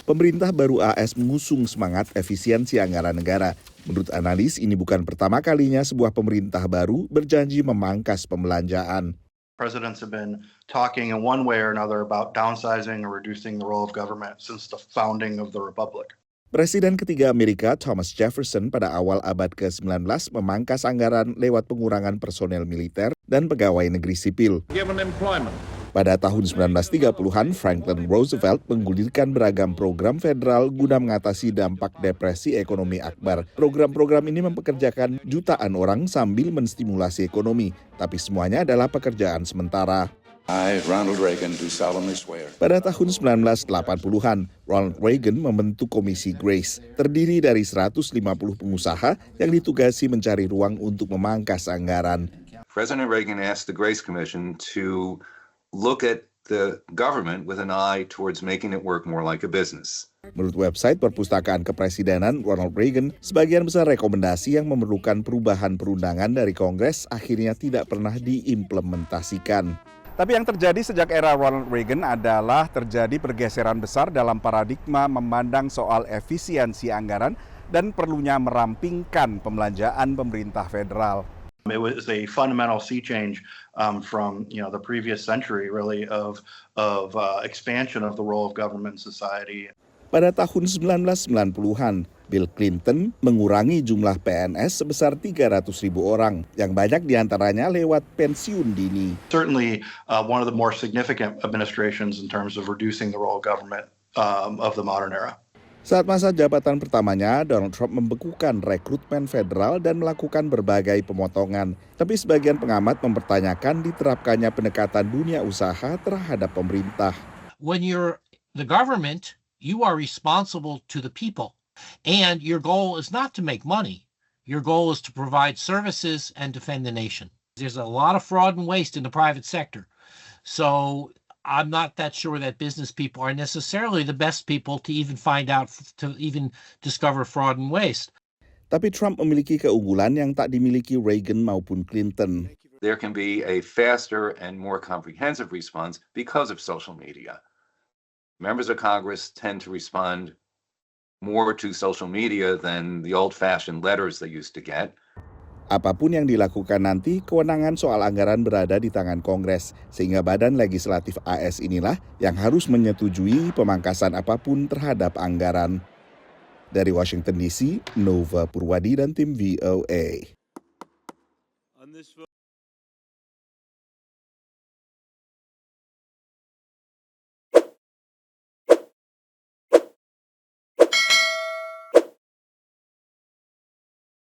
Pemerintah baru AS mengusung semangat efisiensi anggaran negara. Menurut analis, ini bukan pertama kalinya sebuah pemerintah baru berjanji memangkas pembelanjaan. Presidents have been talking in one way or another about downsizing or reducing the role of government since the founding of the republic. Presiden ketiga Amerika, Thomas Jefferson, pada awal abad ke-19 memangkas anggaran lewat pengurangan personel militer dan pegawai negeri sipil. Pada tahun 1930-an, Franklin Roosevelt menggulirkan beragam program federal guna mengatasi dampak depresi ekonomi akbar. Program-program ini mempekerjakan jutaan orang sambil menstimulasi ekonomi, tapi semuanya adalah pekerjaan sementara. I, Ronald Reagan, do solemnly swear. Pada tahun 1980-an, Ronald Reagan membentuk Komisi Grace, terdiri dari 150 pengusaha yang ditugasi mencari ruang untuk memangkas anggaran. President Reagan asked the Grace Commission to look at the government with an eye towards making it work more like a business. Menurut website Perpustakaan Kepresidenan Ronald Reagan, sebagian besar rekomendasi yang memerlukan perubahan perundangan dari Kongres akhirnya tidak pernah diimplementasikan. Tapi yang terjadi sejak era Ronald Reagan adalah terjadi pergeseran besar dalam paradigma memandang soal efisiensi anggaran dan perlunya merampingkan pembelanjaan pemerintah federal. It was a fundamental sea change from the previous century, really, of expansion of the role of government in society. Pada tahun 1990-an, Bill Clinton mengurangi jumlah PNS sebesar 300.000 orang, yang banyak diantaranya lewat pensiun dini. Certainly, one of the more significant administrations in terms of reducing the role of government of the modern era. Saat masa jabatan pertamanya, Donald Trump membekukan rekrutmen federal dan melakukan berbagai pemotongan. Tapi sebagian pengamat mempertanyakan diterapkannya pendekatan dunia usaha terhadap pemerintah. When you're the government, you are responsible to the people. And your goal is not to make money. Your goal is to provide services and defend the nation. There's a lot of fraud and waste in the private sector. So I'm not that sure that business people are necessarily the best people to even find out, to even discover fraud and waste. Tapi Trump memiliki keunggulan yang tak dimiliki Reagan maupun Clinton. There can be a faster and more comprehensive response because of social media. Members of Congress tend to respond more to social media than the old-fashioned letters they used to get. Apapun yang dilakukan nanti, kewenangan soal anggaran berada di tangan Kongres, sehingga Badan Legislatif AS inilah yang harus menyetujui pemangkasan apapun terhadap anggaran. Dari Washington DC, Nova Purwadi dan tim VOA.